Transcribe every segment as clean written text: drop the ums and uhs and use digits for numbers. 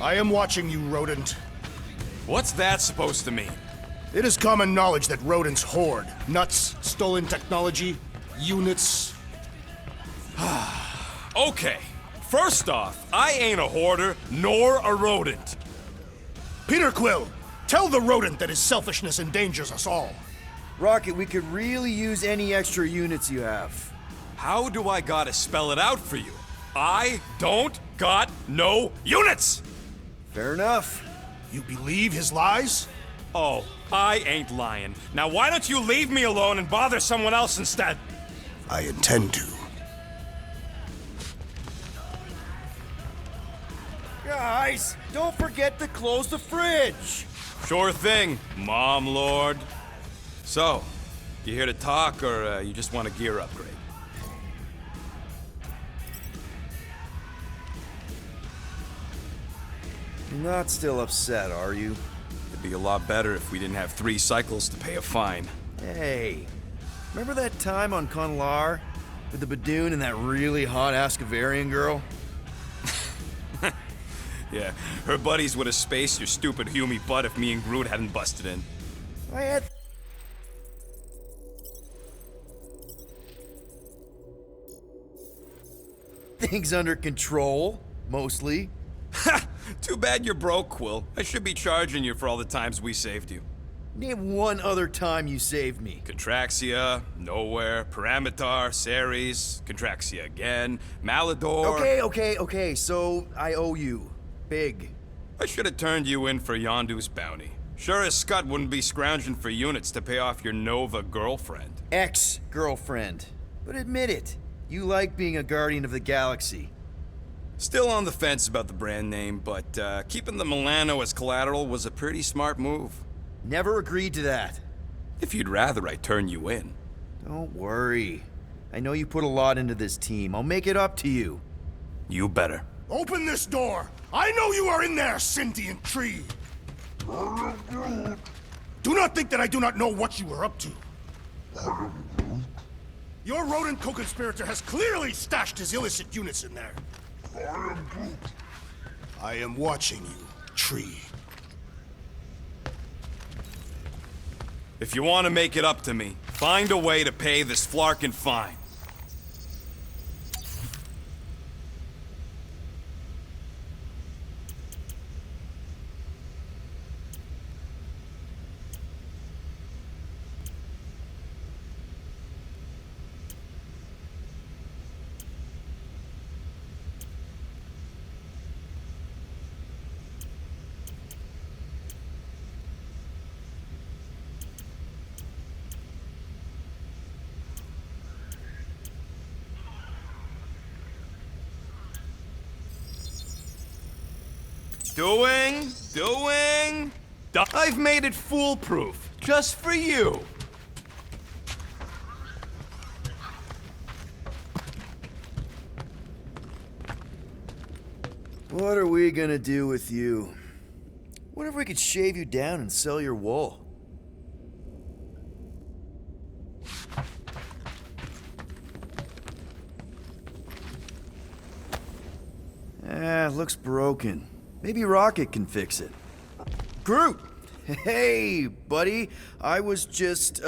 I am watching you, rodent. What's that supposed to mean? It is common knowledge that rodents hoard nuts, stolen technology, units. Okay, first off, I ain't a hoarder nor a rodent. Peter Quill, tell the rodent that his selfishness endangers us all. Rocket, we could really use any extra units you have. How do I gotta spell it out for you? I don't got no units! Fair enough. You believe his lies? Oh, I ain't lying. Now why don't you leave me alone and bother someone else instead? I intend to. Guys, don't forget to close the fridge. Sure thing, Mom Lord. So, you here to talk or you just want a gear upgrade? You're not still upset, are you? It'd be a lot better if we didn't have 3 cycles to pay a fine. Hey, remember that time on Conlar with the Badoon and that really hot Ascavarian girl? Yeah, her buddies would have spaced your stupid Hume butt if me and Groot hadn't busted in. I had things under control, mostly. Ha! Too bad you're broke, Quill. I should be charging you for all the times we saved you. Name one other time you saved me. Contraxia, Nowhere, Paramitar, Ceres, Contraxia again, Malador... Okay, so I owe you. Big. I should have turned you in for Yondu's bounty. Sure as Scott wouldn't be scrounging for units to pay off your Nova girlfriend. Ex-girlfriend. But admit it, you like being a Guardian of the Galaxy. Still on the fence about the brand name, but keeping the Milano as collateral was a pretty smart move. Never agreed to that. If you'd rather I turn you in. Don't worry. I know you put a lot into this team. I'll make it up to you. You better. Open this door! I know you are in there, sentient tree! Do not think that I do not know what you are up to. Your rodent co-conspirator has clearly stashed his illicit units in there. I am watching you, tree. If you want to make it up to me, find a way to pay this flarkin' fine. Doing. I've made it foolproof, just for you. What are we gonna do with you? What if we could shave you down and sell your wool? Looks broken. Maybe Rocket can fix it. Groot! Hey, buddy. I was just,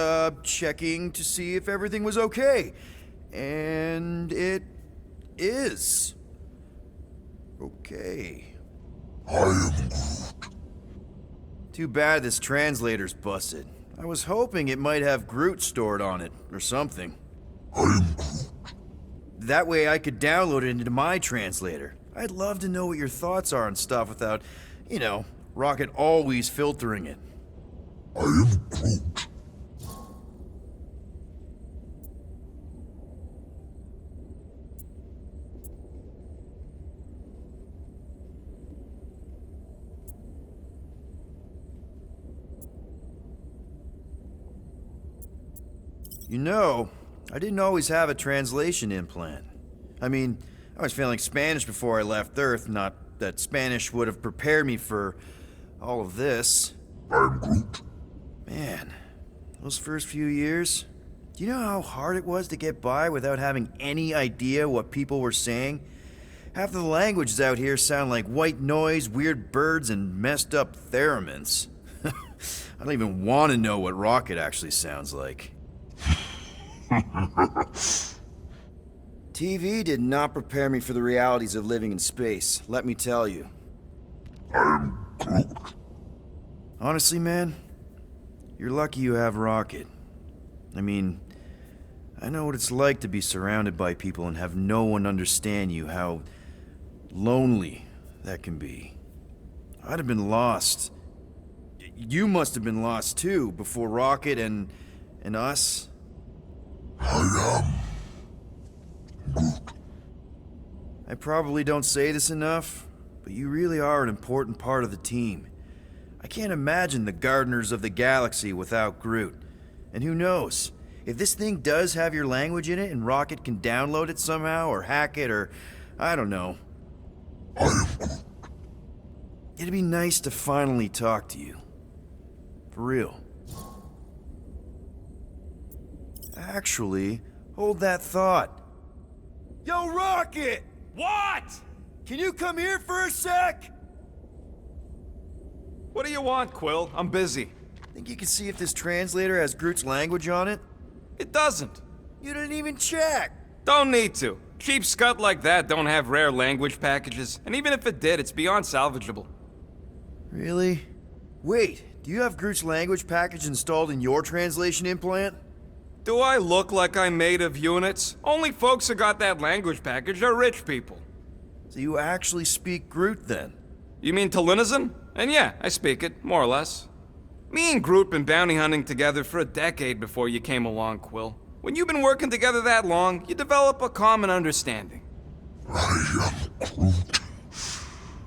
checking to see if everything was okay. And it is. Okay. I am Groot. Too bad this translator's busted. I was hoping it might have Groot stored on it, or something. I am Groot. That way I could download it into my translator. I'd love to know what your thoughts are on stuff without, you know, Rocket always filtering it. I am Groot. You know, I didn't always have a translation implant. I mean, I was feeling Spanish before I left Earth, not that Spanish would have prepared me for all of this. I'm Groot. Man, those first few years, do you know how hard it was to get by without having any idea what people were saying? Half of the languages out here sound like white noise, weird birds, and messed up theremins. I don't even want to know what Rocket actually sounds like. TV did not prepare me for the realities of living in space, let me tell you. I'm Groot. Honestly, man, you're lucky you have Rocket. I mean, I know what it's like to be surrounded by people and have no one understand you, how lonely that can be. I'd have been lost. You must have been lost too, before Rocket and us. I am Groot. I probably don't say this enough, but you really are an important part of the team. I can't imagine the Gardeners of the Galaxy without Groot. And who knows? If this thing does have your language in it and Rocket can download it somehow or hack it or I don't know. I am Groot. It'd be nice to finally talk to you. For real. Actually, hold that thought. Yo, Rocket! What? Can you come here for a sec? What do you want, Quill? I'm busy. Think you can see if this translator has Groot's language on it? It doesn't. You didn't even check! Don't need to. Cheap scud like that don't have rare language packages, and even if it did, it's beyond salvageable. Really? Wait, do you have Groot's language package installed in your translation implant? Do I look like I'm made of units? Only folks who got that language package are rich people. So you actually speak Groot then? You mean Talinisan? And yeah, I speak it, more or less. Me and Groot been bounty hunting together for a decade before you came along, Quill. When you've been working together that long, you develop a common understanding. I am Groot.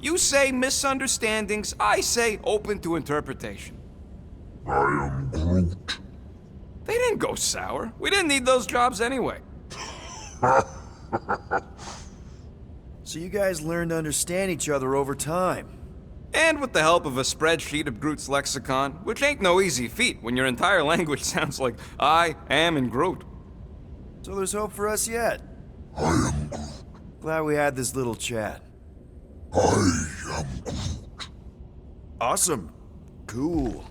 You say misunderstandings, I say open to interpretation. I am Groot. They didn't go sour. We didn't need those jobs anyway. So you guys learned to understand each other over time. And with the help of a spreadsheet of Groot's lexicon, which ain't no easy feat when your entire language sounds like I am in Groot. So there's hope for us yet. I am Groot. Glad we had this little chat. I am Groot. Awesome. Cool.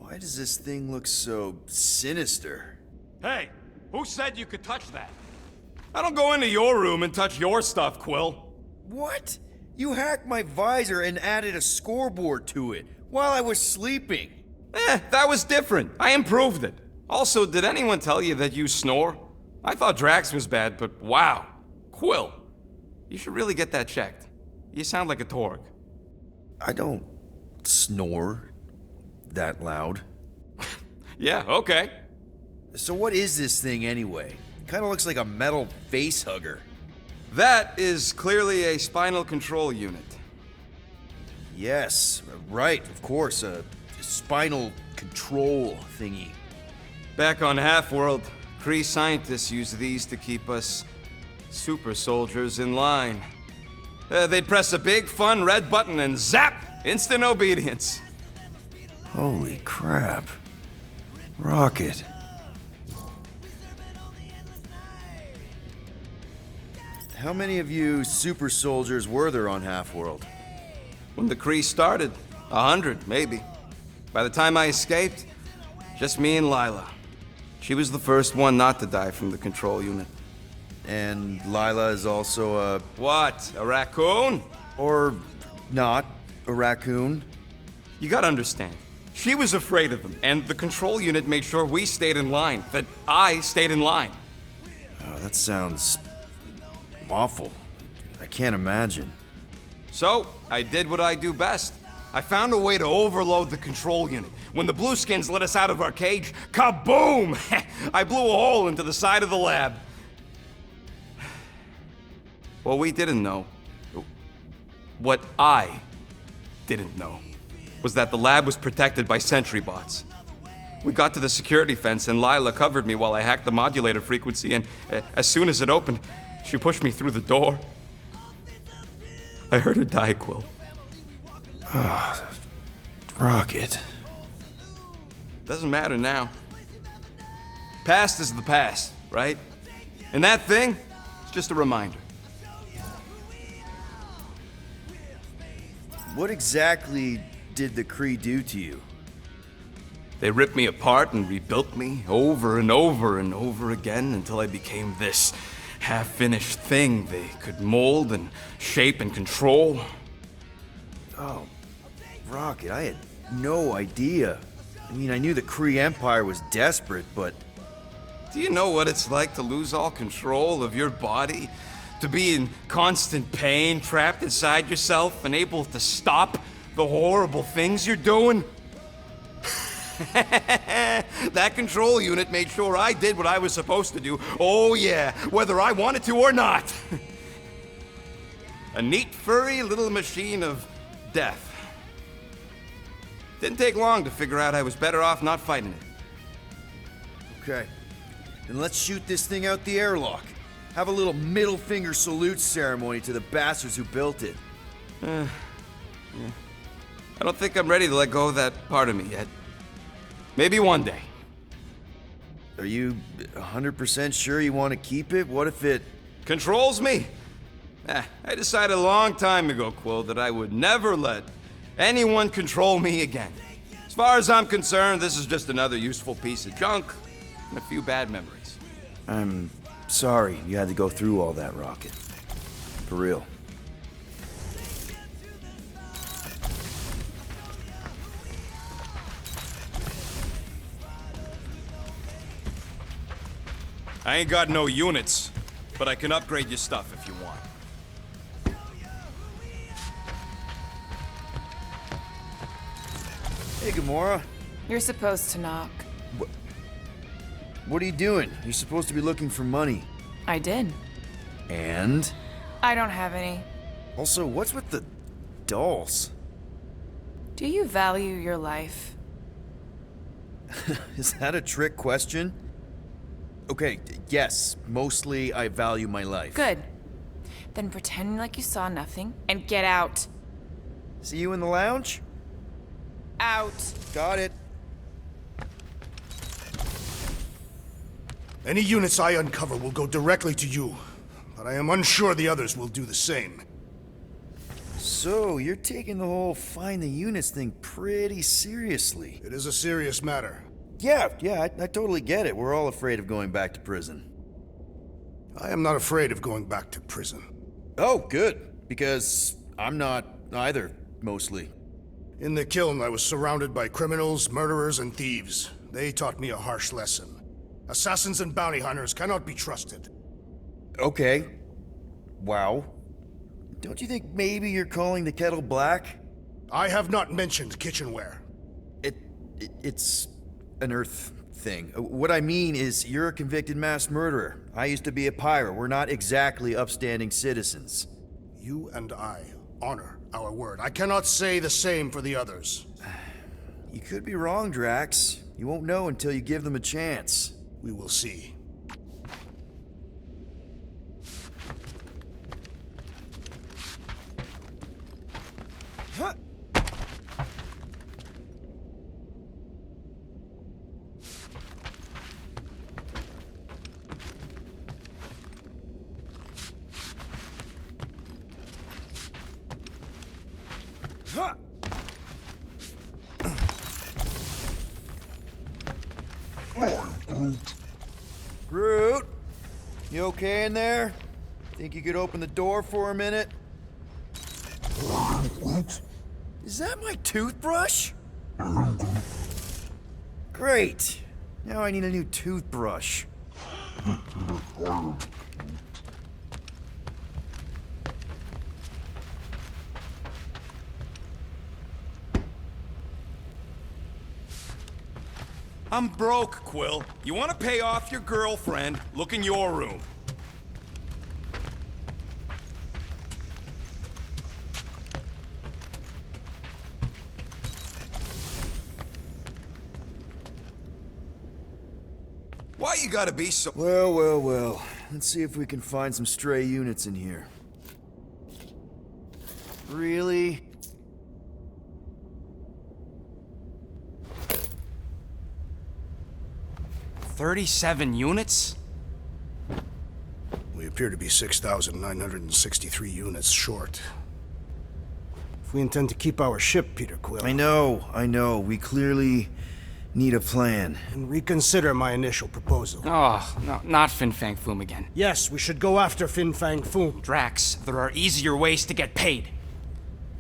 Why does this thing look so sinister? Hey, who said you could touch that? I don't go into your room and touch your stuff, Quill. What? You hacked my visor and added a scoreboard to it while I was sleeping. That was different. I improved it. Also, did anyone tell you that you snore? I thought Drax was bad, but wow. Quill. You should really get that checked. You sound like a Torg. I don't snore that loud. Yeah, okay. So what is this thing anyway? Kind of looks like a metal face hugger. That is clearly a spinal control unit. Yes, right, of course, a spinal control thingy. Back on Half-World, Kree scientists use these to keep us super soldiers in line. They'd press a big, fun red button and zap! Instant obedience. Holy crap. Rocket. How many of you super soldiers were there on Half-World? When the Kree started, 100, maybe. By the time I escaped, just me and Lila. She was the first one not to die from the control unit. And Lila is also a... What, a raccoon? or not, a raccoon? You gotta understand. She was afraid of them, and the control unit made sure we stayed in line, that I stayed in line. Oh, that sounds awful. I can't imagine. So, I did what I do best. I found a way to overload the control unit, When the blueskins let us out of our cage, kaboom! I blew a hole into the side of the lab. What we didn't know, what I didn't know, was that the lab was protected by sentry bots. We got to the security fence and Lila covered me while I hacked the modulator frequency, and as soon as it opened, she pushed me through the door. I heard her die, Quill. Rocket. Doesn't matter now. Past is the past, right? And that thing, it's just a reminder. What exactly did the Kree do to you? They ripped me apart and rebuilt me over and over and over again until I became this half-finished thing they could mold and shape and control. Oh, Rocket, I had no idea. I mean, I knew the Kree Empire was desperate, but... Do you know what it's like to lose all control of your body? To be in constant pain, trapped inside yourself, unable to stop the horrible things you're doing? That control unit made sure I did what I was supposed to do. Oh yeah, whether I wanted to or not. A neat, furry little machine of death. Didn't take long to figure out I was better off not fighting it. Okay. Then let's shoot this thing out the airlock. Have a little middle finger salute ceremony to the bastards who built it. Yeah. I don't think I'm ready to let go of that part of me yet. Maybe one day. Are you 100% sure you want to keep it? What if it... Controls me? I decided a long time ago, Quill, that I would never let anyone control me again. As far as I'm concerned, this is just another useful piece of junk and a few bad memories. I'm sorry you had to go through all that, Rocket. For real. I ain't got no units, but I can upgrade your stuff if you want. Hey, Gamora. You're supposed to knock. What are you doing? You're supposed to be looking for money. I did. And? I don't have any. Also, what's with the dolls? Do you value your life? Is that a trick question? Okay, yes, mostly I value my life. Good. Then pretend like you saw nothing and get out. See you in the lounge? Out. Got it. Any units I uncover will go directly to you, but I am unsure the others will do the same. So, you're taking the whole find the units thing pretty seriously. It is a serious matter. Yeah, I totally get it. We're all afraid of going back to prison. I am not afraid of going back to prison. Oh, good. Because I'm not either, mostly. In the kiln, I was surrounded by criminals, murderers, and thieves. They taught me a harsh lesson. Assassins and bounty hunters cannot be trusted. Okay. Wow. Don't you think maybe you're calling the kettle black? I have not mentioned kitchenware. It's an Earth thing. What I mean is, you're a convicted mass murderer. I used to be a pirate. We're not exactly upstanding citizens. You and I honor our word. I cannot say the same for the others. You could be wrong, Drax. You won't know until you give them a chance. We will see. Huh. Huh. Groot, you okay in there? Think you could open the door for a minute? Is that my toothbrush? Great. Now I need a new toothbrush. I'm broke, Quill. You want to pay off your girlfriend? Look in your room. Why you gotta be so... Well, well, well. Let's see if we can find some stray units in here. Really? $37 units? We appear to be 6,963 units short. If we intend to keep our ship, Peter Quill... I know. We clearly need a plan. And reconsider my initial proposal. Oh, no, not Fin Fang Foom again. Yes, we should go after Fin Fang Foom. Drax, there are easier ways to get paid.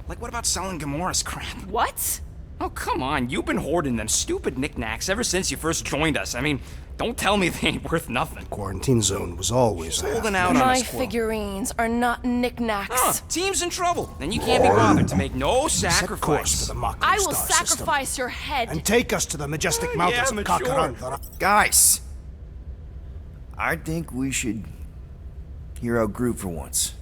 Like, what about selling Gamora's crap? What? Oh, come on, you've been hoarding them stupid knickknacks ever since you first joined us. I mean, don't tell me they ain't worth nothing. Quarantine zone was always Holding out on My us, Quill. figurines are not knickknacks. Team's in trouble, and you can't be bothered to make no Set course for sacrifice. the Mockery I will Star sacrifice system, your head. and take us to the majestic mountains yeah, of but sure. Kakarantha. Guys! I think we should hear out Groot for once.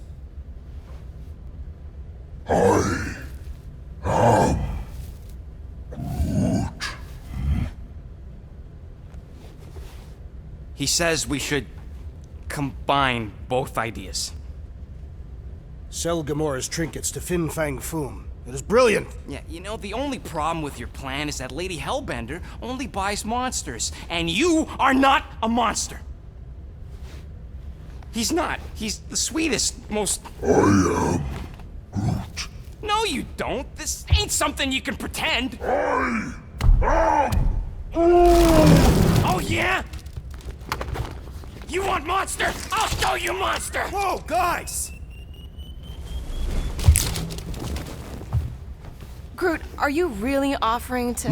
He says we should combine both ideas. Sell Gamora's trinkets to Fin Fang Foom. It is brilliant. Yeah, you know, the only problem with your plan is that Lady Hellbender only buys monsters, and you are not a monster. He's not. He's the sweetest, most... I am Groot. No, you don't. This ain't something you can pretend. I am Oh, yeah? You want monster? I'll show you monster! Whoa, guys! Groot, are you really offering to...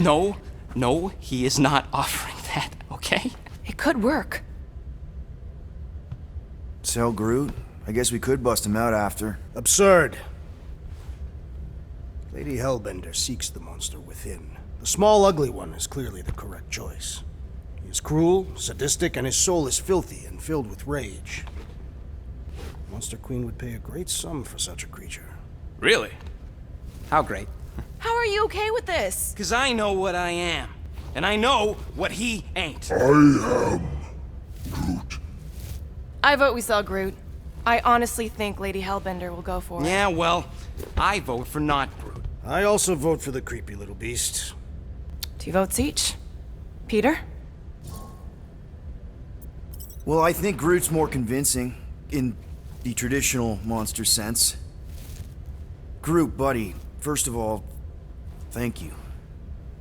No, he is not offering that, okay? It could work. Sell Groot? I guess we could bust him out after. Absurd. Lady Hellbender seeks the monster within. The small, ugly one is clearly the correct choice. He is cruel, sadistic, and his soul is filthy and filled with rage. Monster Queen would pay a great sum for such a creature. Really? How great? How are you okay with this? Because I know what I am. And I know what he ain't. I am Groot. I vote we sell Groot. I honestly think Lady Hellbender will go for it. Yeah, well, I vote for not Groot. I also vote for the creepy little beast. 2 votes each. Peter? Well, I think Groot's more convincing, in the traditional monster sense. Groot, buddy, first of all, thank you.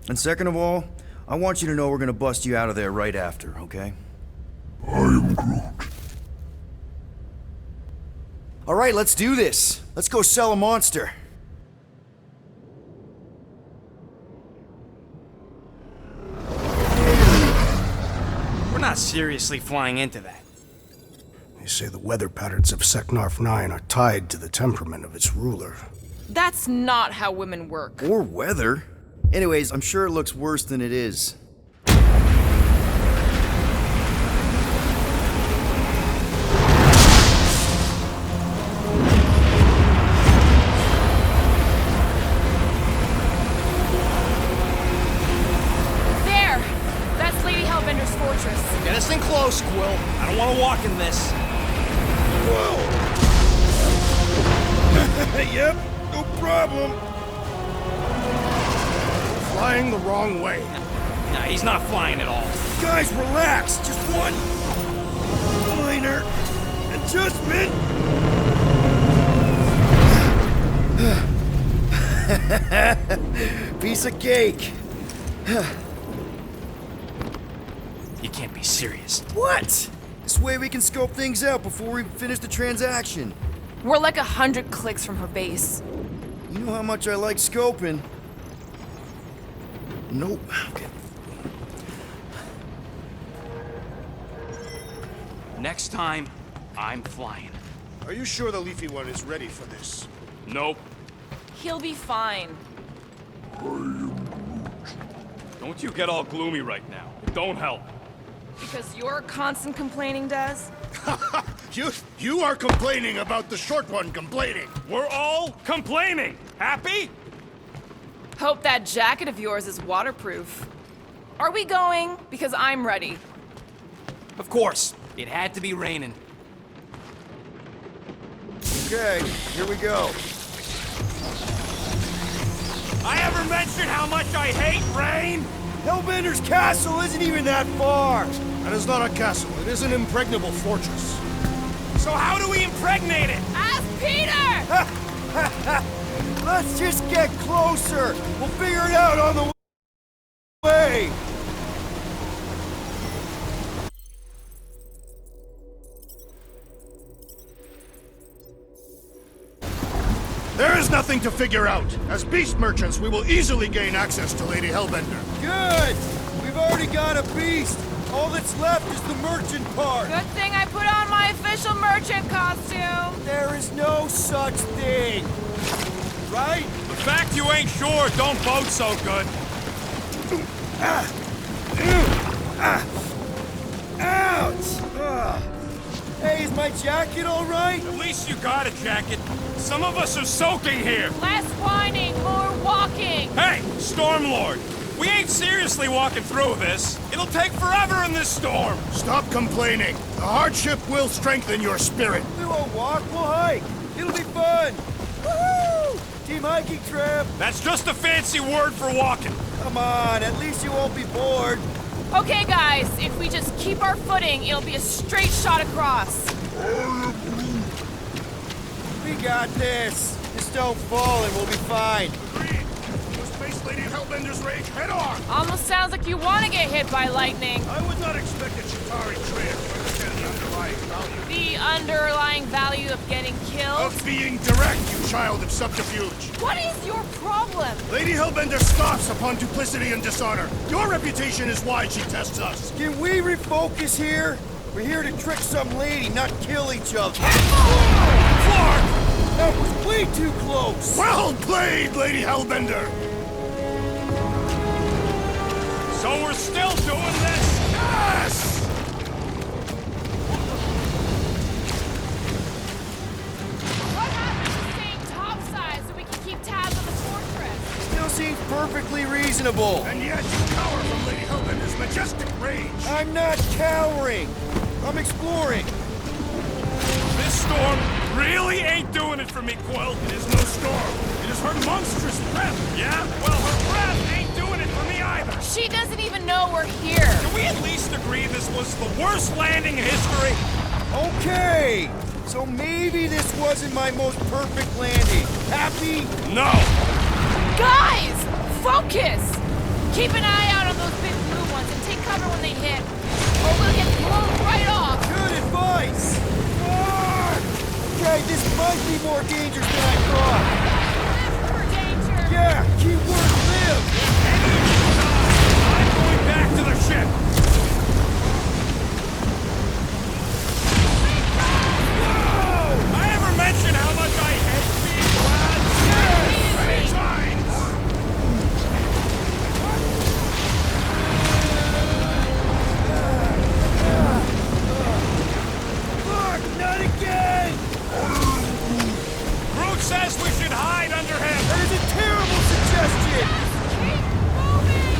And second of all, I want you to know we're gonna bust you out of there right after, okay? I am Groot. All right, let's do this. Let's go sell a monster. We're not seriously flying into that. They say the weather patterns of Seknarf 9 are tied to the temperament of its ruler. That's not how women work. Or weather. Anyways, I'm sure it looks worse than it is. There! That's Lady Hellbender's fortress. Get us in close, Quill. I don't want to walk in this. Yep, no problem. Flying the wrong way. Nah, he's not flying at all. Guys, relax. Just one minor adjustment. Piece of cake. You can't be serious. What? This way we can scope things out before we finish the transaction. We're like 100 clicks from her base. You know how much I like scoping. Nope. Okay. Next time, I'm flying. Are you sure the Leafy One is ready for this? Nope. He'll be fine. Don't you get all gloomy right now. It don't help. Because you're constant complaining, Des? You are complaining about the short one complaining. We're all complaining. Happy? Hope that jacket of yours is waterproof. Are we going? Because I'm ready. Of course. It had to be raining. Okay, here we go. I ever mentioned how much I hate rain? Hellbender's castle isn't even that far. That is not a castle. It is an impregnable fortress. So how do we impregnate it? Ask Peter! Let's just get closer. We'll figure it out on the way. There is nothing to figure out. As beast merchants, we will easily gain access to Lady Hellbender. Good. We've already got a beast. All that's left is the merchant part. Good thing I put on my official merchant costume. There is no such thing. Right? The fact you ain't sure don't bode so good. Ouch! Ugh. Hey, is my jacket all right? At least you got a jacket. Some of us are soaking here. Less whining, more walking. Hey, Stormlord! We ain't seriously walking through this. It'll take forever in this storm. Stop complaining. The hardship will strengthen your spirit. We won't walk, we'll hike. It'll be fun. Woohoo! Team hiking trip. That's just a fancy word for walking. Come on, at least you won't be bored. Okay, guys, if we just keep our footing, it'll be a straight shot across. We got this. Just don't fall and we'll be fine. Agreed. We'll face Lady Hellbender's rage head on. Almost sounds like you want to get hit by lightning. I would not expect a Chitauri trader to understand the underlying value The underlying value of getting killed? of being direct, you child of subterfuge. What is your problem? Lady Hellbender scoffs upon duplicity and dishonor. Your reputation is why she tests us. Can we refocus here? We're here to trick some lady, not kill each other. Clark! That was way too close! Well played, Lady Hellbender! So we're still doing this? Yes! What happened to staying topside so we can keep tabs on the fortress? Still seems perfectly reasonable. And yet you cower from Lady Hellbender's majestic rage. I'm not cowering. I'm exploring. This storm really ain't doing it for me, Quill. It is no storm. It is her monstrous breath. Yeah? Well, her breath ain't doing it for me either. She doesn't even know we're here. Can we at least agree this was the worst landing in history? Okay. So maybe this wasn't my most perfect landing. Happy? No. Guys, focus! Keep an eye out on those big blue ones and take cover when they hit, or we'll get blown right off. Good advice. Okay, this might be more dangerous than I thought. Live for danger. Yeah, keyword live. I'm going back to the ship. I ever mention how much I hate being glad? Many times. Look, not again. Groot says we should hide under him. That is a terrible suggestion. Keep moving.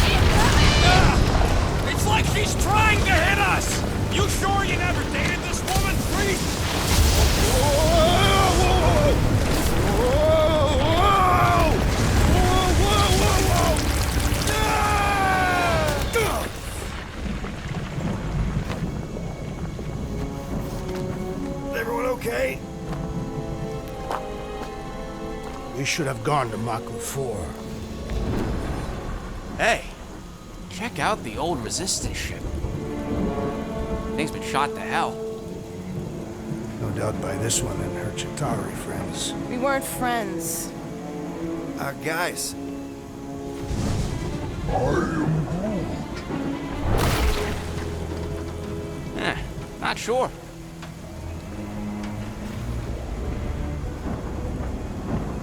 Keep moving. It's like she's trying to hit us. You sure you never dated this woman? Everyone okay? We should have gone to Maku 4. Hey, check out the old resistance ship. Thing's been shot to hell. No doubt by this one and her Chitauri friends. We weren't friends. Guys. Not sure.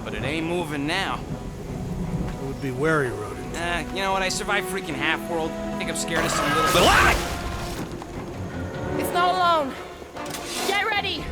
but it ain't moving now. It would be wary, rodent. You know what? I survived freaking half-world. I think I'm scared of some little... Ah! It's not alone. Get ready.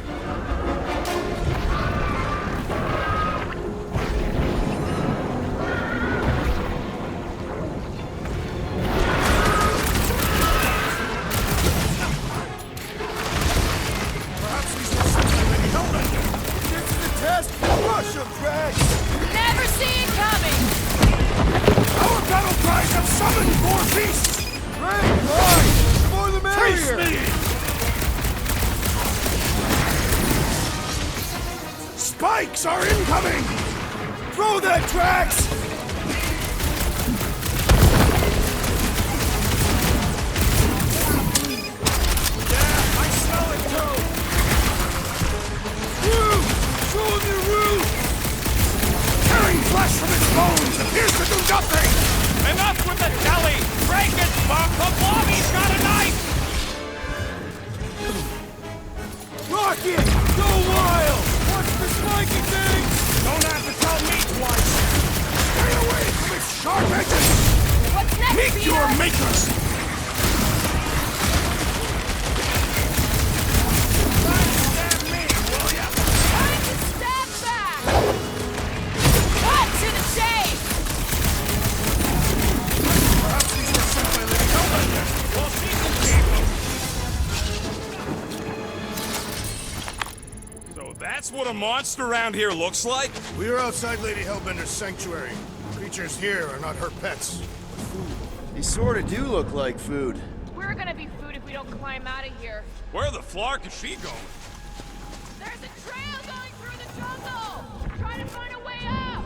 Never see it coming. Our battle cries have summoned more beasts! Great! Fine! The more the Face merrier! me! Spikes are incoming! Throw that, Drax! Yeah, I smell it too! Roof! Show him your roof! Tearing flesh from its bones appears to do nothing! Enough with the jelly! Break it, Buck! The Blobby's got a knife! Rocket! Go wild! Watch the spiky things! Don't have to tell me twice! Stay away from its sharp edges! What's next, Meet Peter? your makers! Stab me, will ya? Time to step back. Cut to the chase. Perhaps these were sent by Lady Hellbender. Well, she can keep them. So that's what a monster around here looks like? We are outside Lady Hellbender's sanctuary. Creatures here are not her pets. They sort of do look like food. We're gonna be food if we don't climb out of here. Where the flark is she going? There's a trail going through the jungle. Try to find a way up.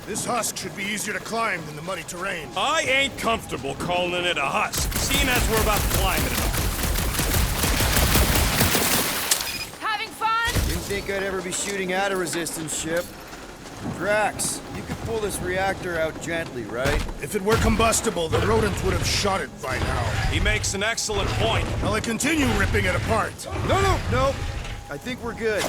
This husk should be easier to climb than the muddy terrain. I ain't comfortable calling it a husk, seeing as we're about to climb it. Having fun? Didn't think I'd ever be shooting at a resistance ship. Drax, you could pull this reactor out gently, right? If it were combustible, the rodents would have shot it by now. He makes an excellent point. Will I continue ripping it apart? No! I think we're good.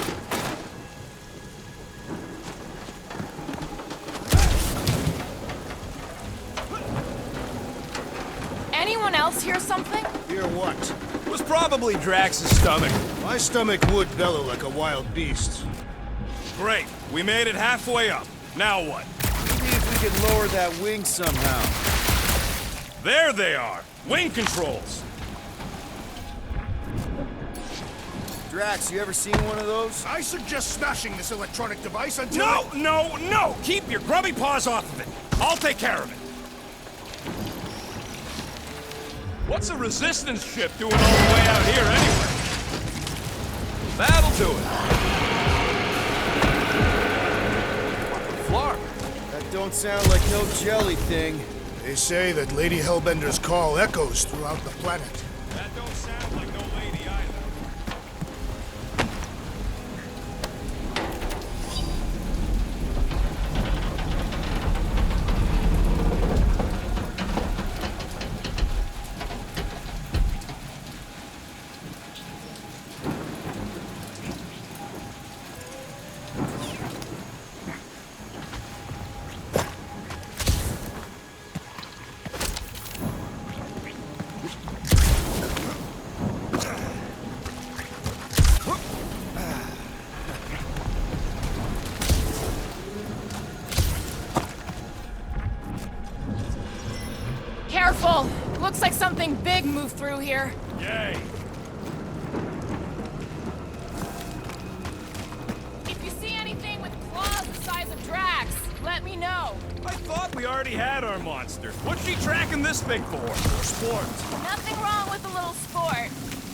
Anyone else hear something? Hear what? It was probably Drax's stomach. My stomach would bellow like a wild beast. Great, we made it halfway up. Now what? Maybe if we could lower that wing somehow. There they are, wing controls. Drax, you ever seen one of those? I suggest smashing this electronic device until... No! Keep your grubby paws off of it. I'll take care of it. What's a resistance ship doing all the way out here anyway? That'll do it. Flark. That don't sound like no jelly thing. They say that Lady Hellbender's call echoes throughout the planet. That don't sound like no lady either. Careful. Looks like something big moved through here. Yay. If you see anything with claws the size of Drax, let me know. I thought we already had our monster. What's she tracking this thing for? Sport. Nothing wrong with a little sport.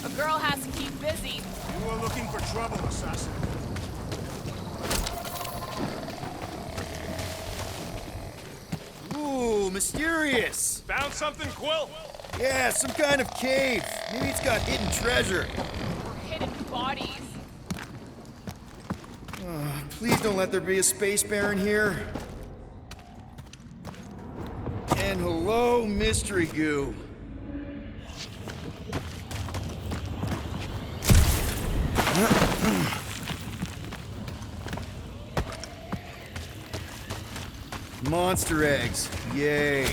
A girl has to keep busy. You are looking for trouble, assassin. Ooh, mysterious. Found something, Quill? Yeah, some kind of cave. Maybe it's got hidden treasure. Or hidden bodies. Please don't let there be a space baron here. And hello, mystery goo. Monster eggs. Yay.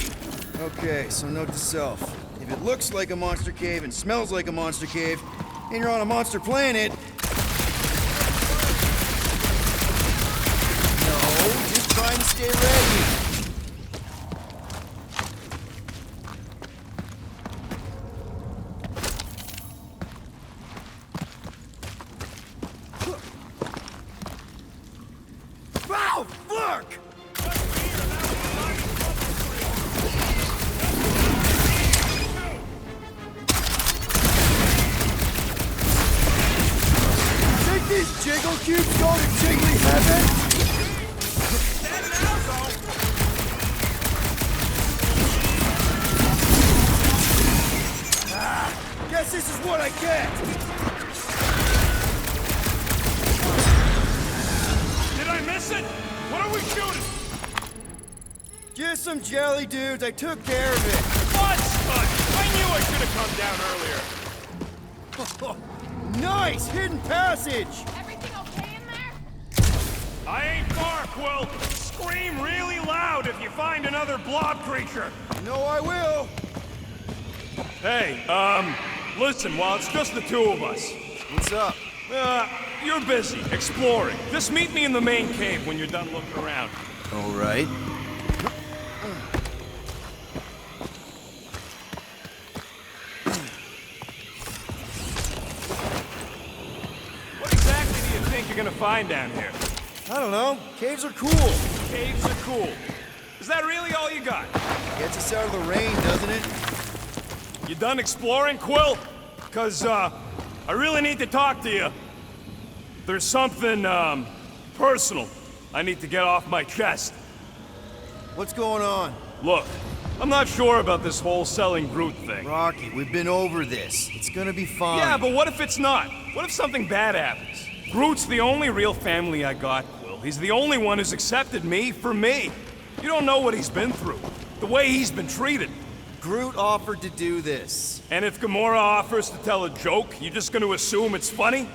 Okay, so note to self. If it looks like a monster cave and smells like a monster cave, and you're on a monster planet... No, just trying to stay ready. Ow! Fuck! Think these jiggle cubes go to jiggly heaven? Guess this is what I get! Did I miss it? What are we shooting? Just some jelly dudes, I took care of it. What? I knew I should have come down earlier. Nice! Hidden passage! Everything okay in there? I ain't far, Quill. Scream really loud if you find another blob creature. No, I will! Hey, listen, while it's just the two of us. What's up? You're busy, exploring. Just meet me in the main cave when you're done looking around. All right. What exactly do you think you're gonna find down here? I don't know. Caves are cool. Caves are cool. Is that really all you got? Gets us out of the rain, doesn't it? You done exploring, Quill? 'Cause, I really need to talk to you. There's something, personal I need to get off my chest. What's going on? Look, I'm not sure about this whole selling Groot thing. Rocky, we've been over this. It's gonna be fine. Yeah, but what if it's not? What if something bad happens? Groot's the only real family I got, Quill. He's the only one who's accepted me for me. You don't know what he's been through. The way he's been treated. Groot offered to do this. And if Gamora offers to tell a joke, you just gonna assume it's funny?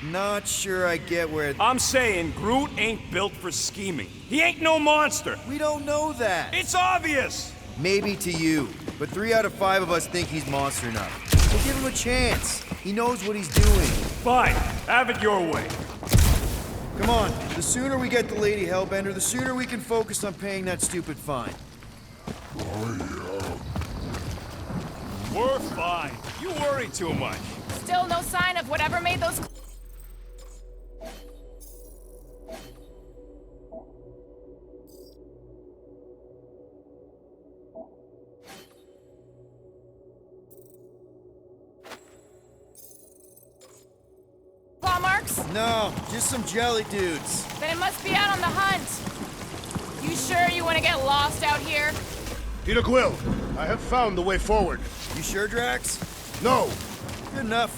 Not sure I get where... I'm saying Groot ain't built for scheming. He ain't no monster. We don't know that. It's obvious. Maybe to you, but 3 out of 5 of us think he's monster enough. So give him a chance. He knows what he's doing. Fine, have it your way. Come on, the sooner we get the Lady Hellbender, the sooner we can focus on paying that stupid fine. We're fine. You worry too much. Still no sign of whatever made those... claw marks? No, just some jelly dudes. Then it must be out on the hunt. You sure you want to get lost out here? Peter Quill, I have found the way forward. You sure, Drax? No, Good enough.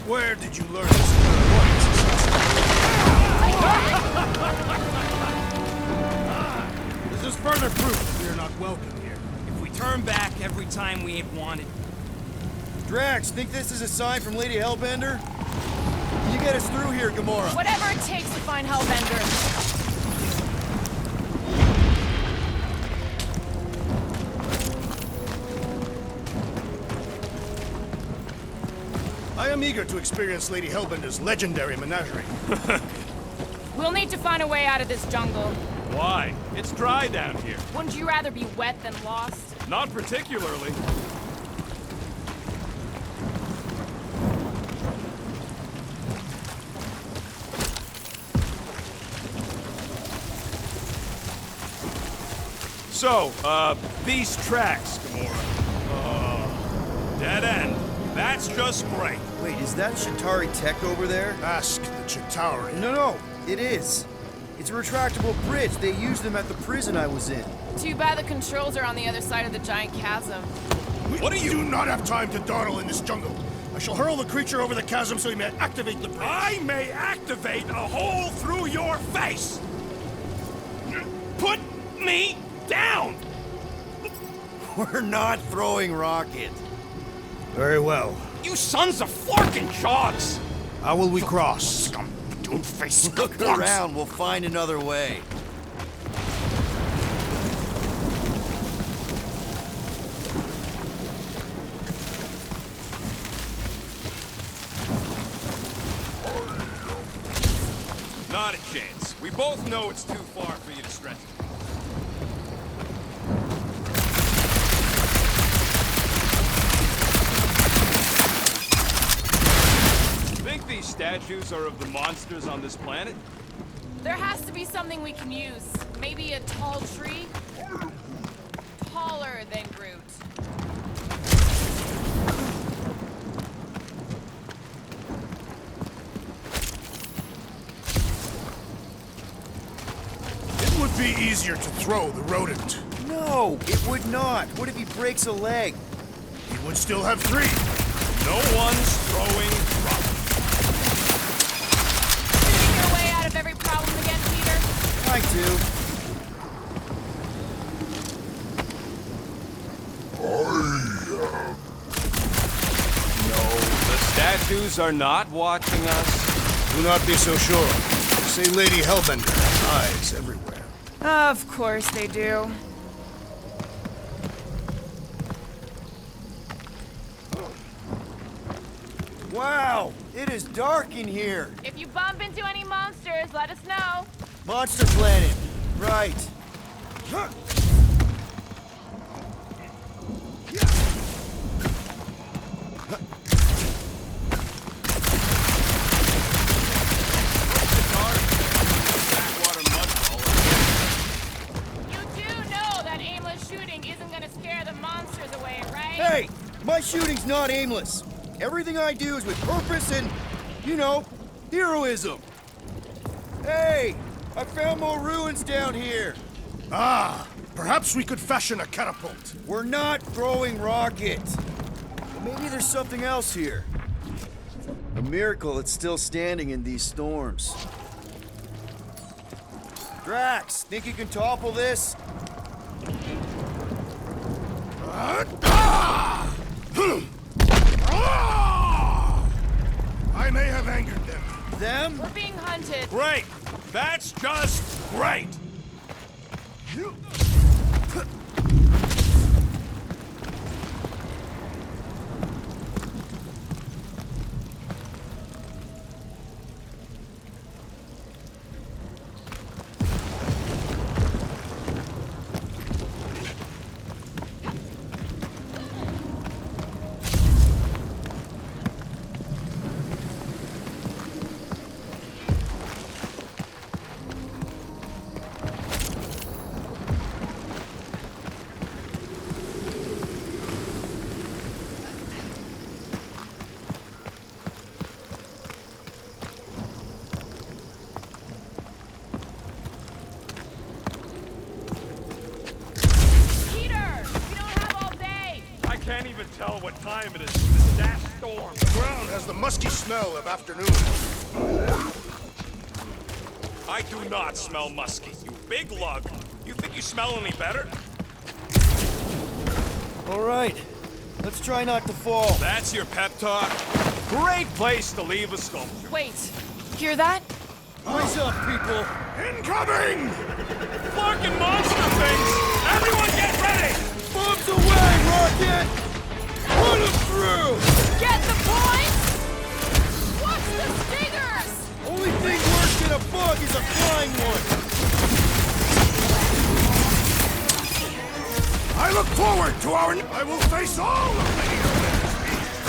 where did you learn this? This is further proof we are not welcome here. If we turn back every time we ain't wanted, Drax, think this is a sign from Lady Hellbender? Can you get us through here, Gamora? Whatever it takes to find Hellbender. I am eager to experience Lady Hellbender's legendary menagerie. We'll need to find a way out of this jungle. Why? It's dry down here. Wouldn't you rather be wet than lost? Not particularly. So, these tracks, Gamora. Dead end. That's just great. Wait, is that Chitauri Tech over there? Ask the Chitauri. No, it is. It's a retractable bridge. They used them at the prison I was in. Too bad the controls are on the other side of the giant chasm. What do you do not have time to dawdle in this jungle? I shall hurl the creature over the chasm so he may activate the bridge. I may activate a hole through your face! Put me down! We're not throwing rocket. Very well. You sons of forking jogs! How will we cross? Scum, face. Look around, we'll find another way. Not a chance. We both know it's too far for you to stretch. Think these statues are of the monsters on this planet? There has to be something we can use. Maybe a tall tree? Taller than Groot. It would be easier to throw the rodent. No, it would not. What if he breaks a leg? He would still have 3. No one's throwing rock. Figuring your way out of every problem again, Peter? I do. No, the statues are not watching us. Do not be so sure. Say Lady Hellbender has eyes everywhere. Of course they do. Wow, it is dark in here. If you bump into any monsters, let us know. Monster Planet. Right. You do know that aimless shooting isn't gonna scare the monsters away, right? Hey, my shooting's not aimless. Everything I do is with purpose and, you know, heroism. Hey, I found more ruins down here. Ah, perhaps we could fashion a catapult. We're not throwing rockets. Maybe there's something else here. A miracle it's still standing in these storms. Drax, think you can topple this? I may have angered them. Them? We're being hunted. Great! That's just great! Peter! We don't have all day! I can't even tell what time it is in this dash storm. The ground has the musky smell of afternoon. I do not smell musky, you big lug. You think you smell any better? All right, let's try not to fall. That's your pep talk? Great place to leave a sculpture. Wait, hear that? Eyes up, people. Incoming! Fucking monster things! Everyone get ready! Bombs away, Rocket! Put them through! Get the point? Watch the stingers! Only thing worse than a bug is a flying one. I look forward to our... I will face all of Lady Hellbender's beasts.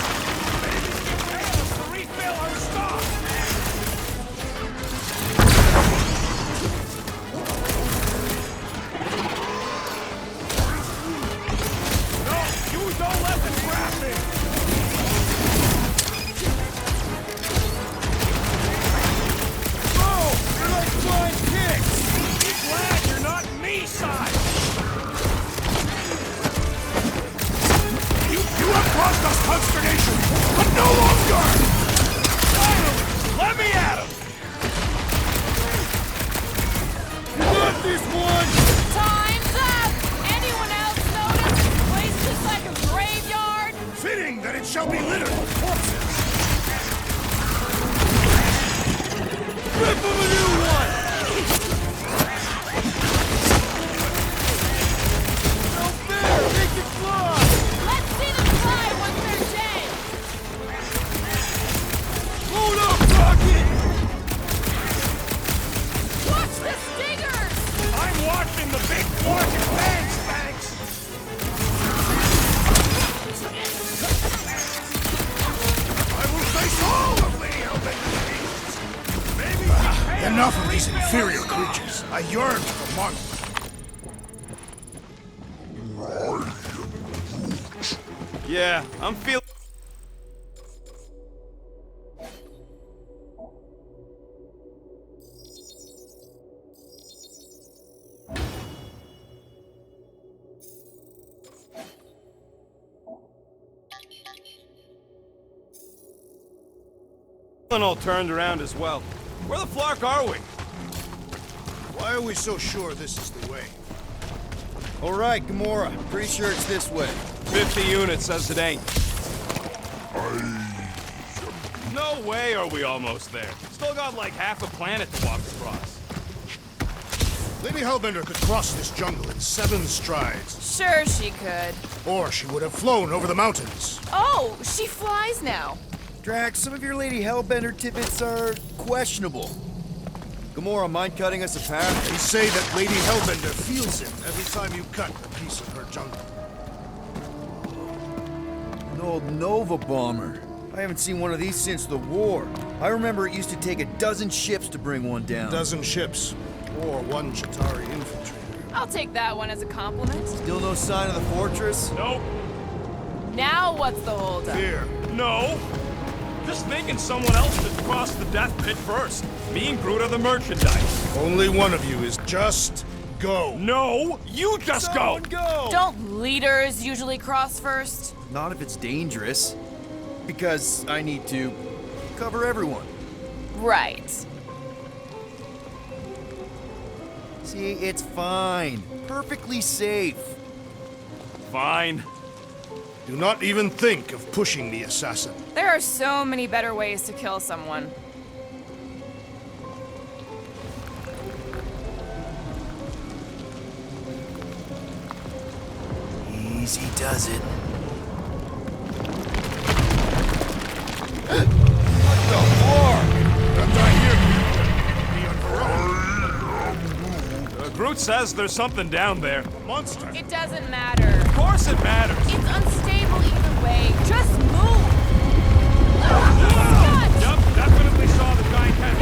To refill our stock! No, you don't let them grab me! Oh, they're like flying kicks! Fitting that it shall be littered with corpses! Rip him a new one! No fair! Make it fly! Let's see them fly once they're dead! Load up, Rocket! Watch the stingers! I'm watching the big forking tanks, thanks! I will face all of Lady Hellbender's beasts! Maybe enough of these inferior creatures. I yearn for monsters. Yeah, I'm feeling. All turned around as well. Where the flark are we? Why are we so sure this is the way? All right, Gamora. Pretty sure it's this way. 50 units says it ain't. No way are we almost there. Still got like half a planet to walk across. Lady Hellbender could cross this jungle in 7 strides. Sure she could. Or she would have flown over the mountains. Oh, she flies now. Drax, some of your Lady Hellbender tidbits are questionable. Gamora, mind cutting us a path? They say that Lady Hellbender feels it every time you cut a piece of her jungle. An old Nova bomber. I haven't seen one of these since the war. I remember it used to take a dozen ships to bring one down. 12 ships. Or 1 Chitauri infantry. I'll take that one as a compliment. Still no sign of the fortress? Nope. Now what's the holdup? Here. No. Just thinking someone else should cross the death pit first. Me and Groot are the merchandise. Only one of you is just go. No, you just go. Go! Don't leaders usually cross first? Not if it's dangerous. Because I need to cover everyone. Right. See, it's fine. Perfectly safe. Fine. Do not even think of pushing the assassin. There are so many better ways to kill someone. Easy does it. Groot says there's something down there. Monster. It doesn't matter. Of course it matters. It's unstable either way. Just move! Yup, definitely saw the giant head.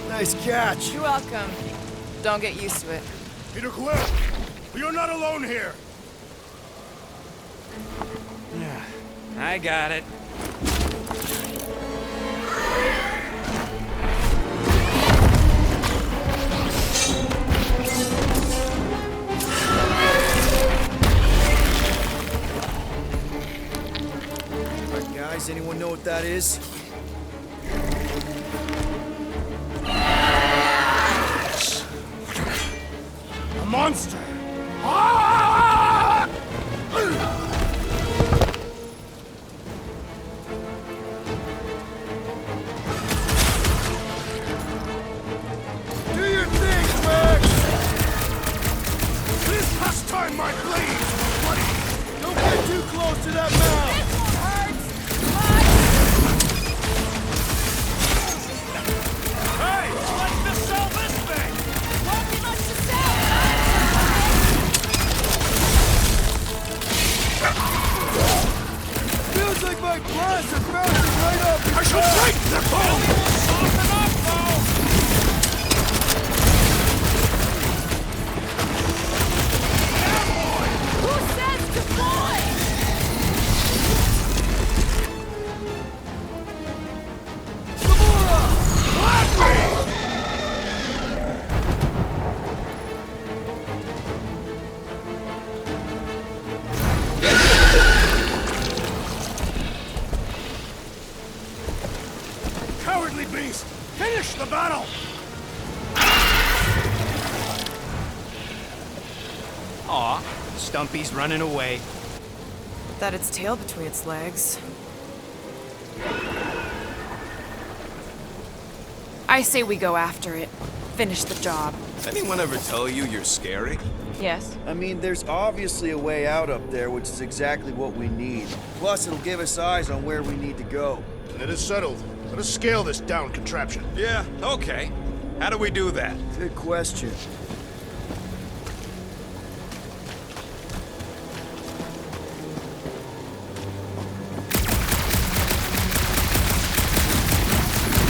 Nice catch. You're welcome. Don't get used to it. Peter Quill, you're not alone here. I got it. All right, guys, anyone know what that is? A monster. Do your thing, Max! This has time my blade, buddy. Don't get too close to that mouth! This will hurt! Hey, let's just sell this thing. Won't be much to sell! Feels like my glass is bouncing right off your I shall break their bone. Soften up, though. Who says deploy? the battle! Aw, Stumpy's running away. That its tail between its legs. I say we go after it. Finish the job. Anyone ever tell you you're scary? Yes. I mean, there's obviously a way out up there, which is exactly what we need. Plus, it'll give us eyes on where we need to go. It is settled. Let us scale this down contraption. Yeah, okay. How do we do that? Good question.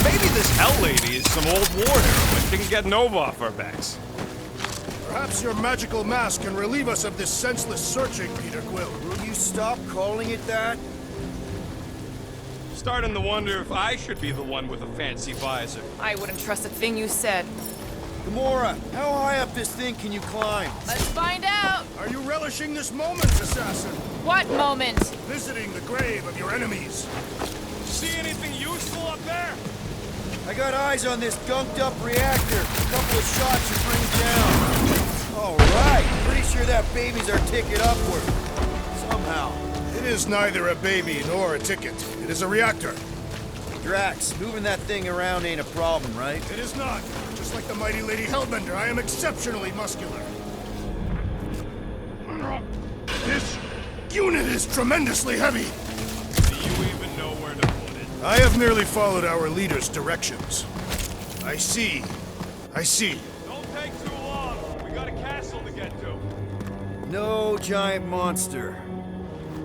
Maybe this Hell Lady is some old war hero and she can get Nova off our backs. Perhaps your magical mask can relieve us of this senseless searching, Peter Quill. Will you stop calling it that? Starting to wonder if I should be the one with a fancy visor. I wouldn't trust a thing you said. Gamora, how high up this thing can you climb? Let's find out! Are you relishing this moment, assassin? What moment? Visiting the grave of your enemies. See anything useful up there? I got eyes on this gunked up reactor. A couple of shots should bring it down. All right. Pretty sure that baby's our ticket upward. Somehow. It is neither a baby nor a ticket. It is a reactor. Drax, moving that thing around ain't a problem, right? It is not. Just like the mighty Lady Hellbender, I am exceptionally muscular. This unit is tremendously heavy. Do you even know where to put it? I have merely followed our leader's directions. I see. I see. Don't take too long. We got a castle to get to. No giant monster.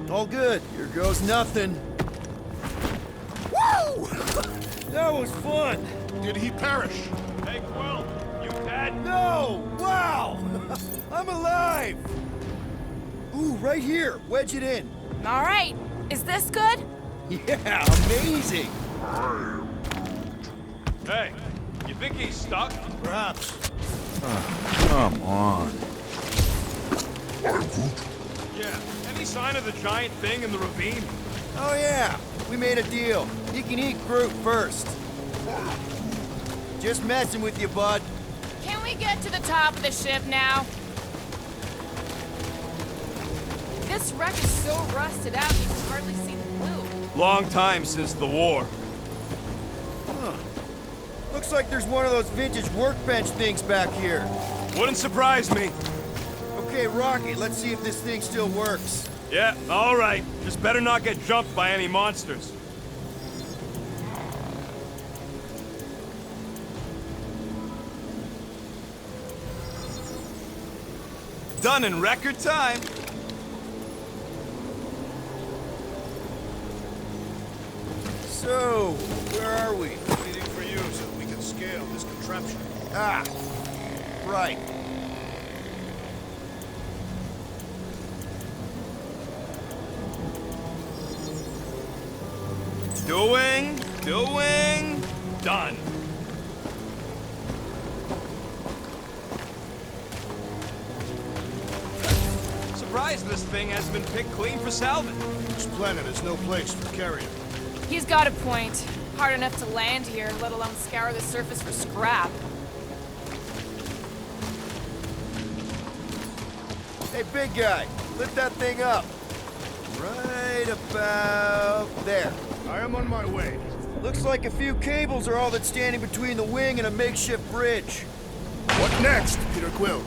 All good. Here goes nothing. Woo! That was fun. Did he perish? Hey, Quill, you dead? No! Wow! I'm alive! Ooh, right here. Wedge it in. All right. Is this good? Yeah, amazing. Hey, you think he's stuck? Perhaps. Come on. Yeah. Any sign of the giant thing in the ravine? Oh yeah, we made a deal. You can eat Groot first. Just messing with you, bud. Can we get to the top of the ship now? This wreck is so rusted out you can hardly see the blue. Long time since the war. Looks like there's one of those vintage workbench things back here. Wouldn't surprise me. Okay, Rocky, let's see if this thing still works. Yeah, all right. Just better not get jumped by any monsters. Done in record time. So, where are we? Waiting for you so that we can scale this contraption. Ah, right. Doing. Done. Surprised this thing hasn't been picked clean for salvage. This planet is no place for carrion. He's got a point. Hard enough to land here, let alone scour the surface for scrap. Hey, big guy, lift that thing up. Right about there. I am on my way. Looks like a few cables are all that's standing between the wing and a makeshift bridge. What next, Peter Quill?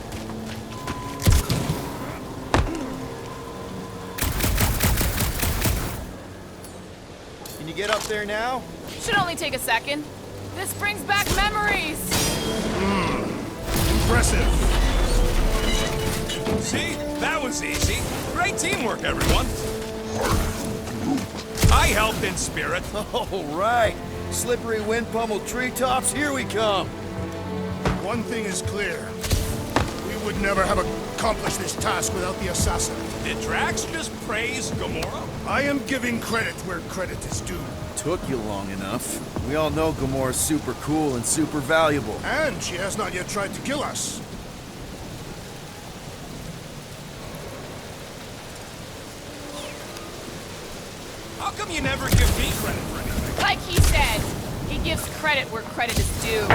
Can you get up there now? Should only take a second. This brings back memories. Impressive. See? That was easy. Great teamwork, everyone. I helped in spirit. All right. Slippery wind-pummeled treetops, here we come. One thing is clear. We would never have accomplished this task without the assassin. Did Drax just praise Gamora? I am giving credit where credit is due. Took you long enough. We all know Gamora's super cool and super valuable. And she has not yet tried to kill us. How come you never give me credit for anything? Like he said, He gives credit where credit is due.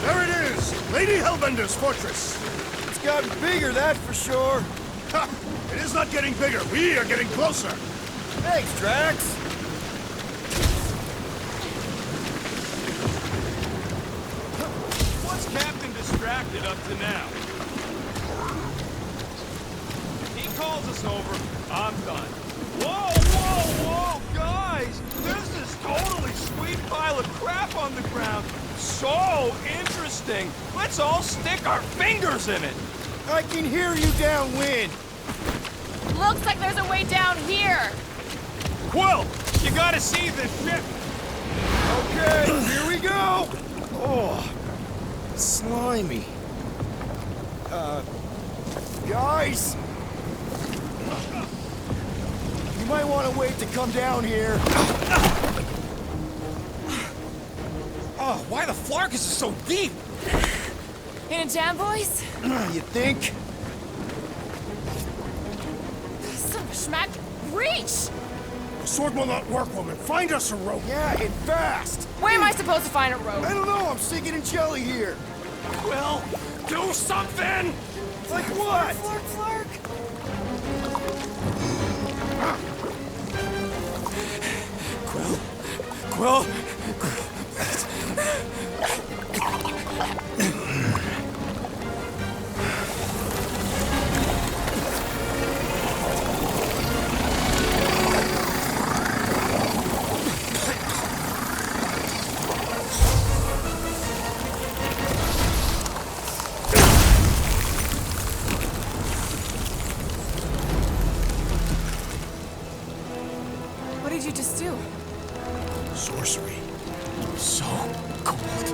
There it is! Lady Hellbender's fortress! It's gotten bigger, that's for sure. Ha! It is not getting bigger. We are getting closer. Thanks, Drax. What's Captain distracted up to now? He calls us over. I'm done. Whoa, whoa, whoa, guys! There's this totally sweet pile of crap on the ground. So interesting. Let's all stick our fingers in it. I can hear you downwind. Looks like there's a way down here. Quill, you gotta see this ship. Okay, here we go. Oh, slimy. Guys, you might want to wait to come down here. Oh, why the Flarkus is so deep? In a jam voice? You think? Son of a schmack. Reach! The sword will not work, woman. Find us a rope. Yeah, and fast. Where am I supposed to find a rope? I don't know. I'm sinking in jelly here. Quill, do something! Like what? Flark, Flark. Quill? What did you just do? Sorcery. So cold.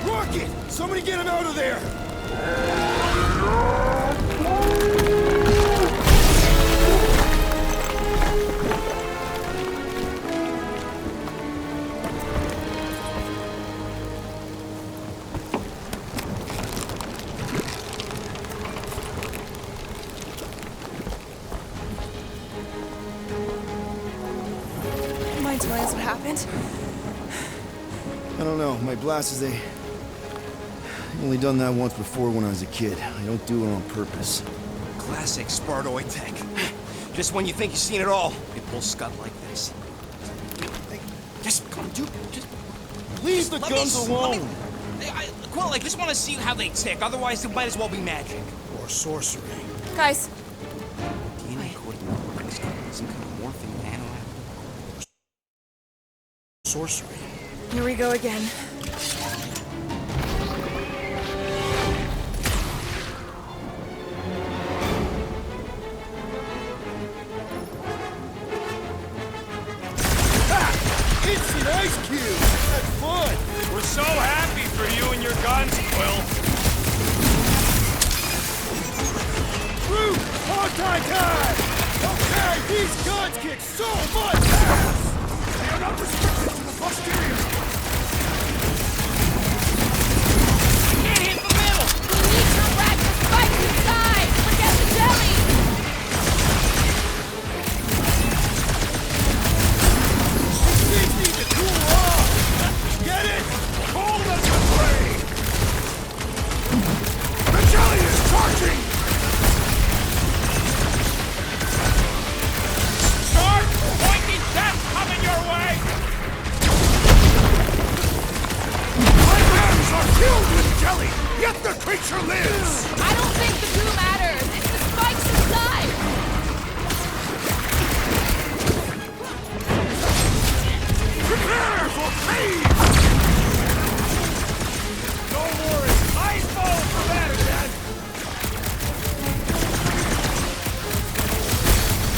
Rocket! Somebody get him out of there! Mind telling us what happened? I don't know. My blasters, I've only done that once before when I was a kid. I don't do it on purpose. Classic Spartoid tech. Just when you think you've seen it all, it pulls scud like this. Hey, just come on, dude. Just Leave the guns alone! Quill, I just want to see how they tick. Otherwise, it might as well be magic. Or sorcery. Guys, DNA coding network is called some kind of morphing nano. Sorcery. here we go again. It's an ice cube! That's fun! We're so happy for you and your guns, Quill. Root! Hog time! Okay, these guns kick so much ass! They are not restricted to the posterior. Can't hit the middle! We need to rack the spikes inside! Forget the jelly! These need to cool off! Get it? Cold as the grave. The jelly is charging. Start pointing death coming your way! My hands are filled with jelly, yet the creature lives. I don't think the goo matters. It's the spikes inside! Prepare for pain. Don't worry, I fall for that again!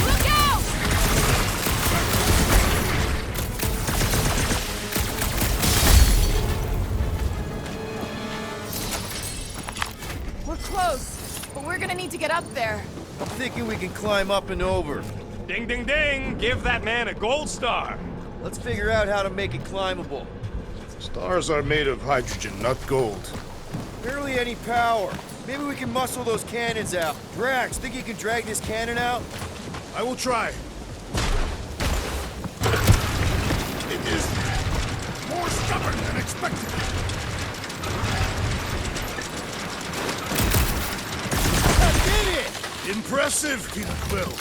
Look out! We're close, but we're gonna need to get up there. I'm thinking we can climb up and over. Ding, ding, ding! Give that man a gold star! Let's figure out how to make it climbable. Stars are made of hydrogen, not gold. Barely any power. Maybe we can muscle those cannons out. Drax, think you can drag this cannon out? I will try. is more stubborn than expected. I did it! Impressive, Peter Quill.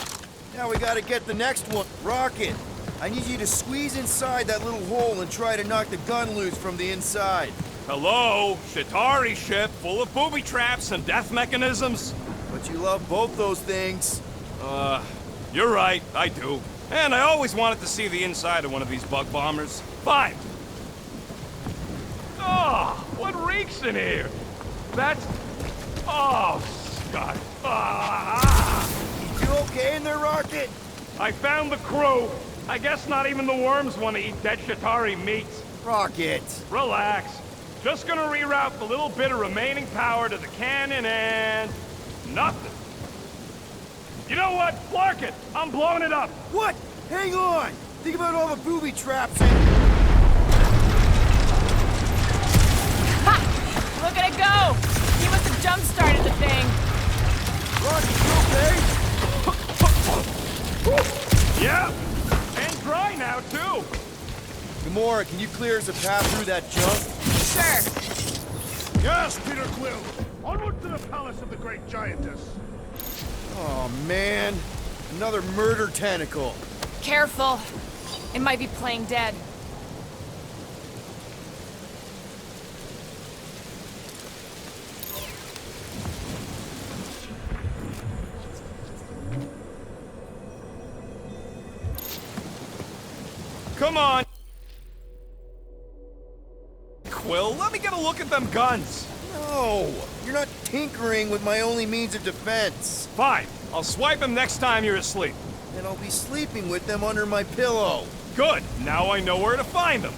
Now we gotta get the next one. Rocket, I need you to squeeze inside that little hole and try to knock the gun loose from the inside. Hello? Shatari ship full of booby traps and death mechanisms? But you love both those things. You're right, I do. And I always wanted to see the inside of one of these bug bombers. Fine. Oh, what reeks in here? That's... Oh, Scott. You okay in there, Rocket? I found the crew. I guess not even the worms want to eat dead Shatari meat. Rocket. Relax. Just gonna reroute the little bit of remaining power to the cannon and... nothing. You know what? Flark it! I'm blowing it up! What? Hang on! Think about all the booby traps and... Ha! Look at it go! He must have jump-started the thing. Rocket, you okay? Yeah! And dry now, too! Gamora, can you clear us a path through that junk? Sure. Yes, Peter Quill. Onward to the palace of the great giantess. Oh, man. Another murder tentacle. Careful. It might be playing dead. Come on! Quill, let me get a look at them guns! No! You're not tinkering with my only means of defense. Fine. I'll swipe them next time you're asleep. And I'll be sleeping with them under my pillow. Good. Now I know where to find them.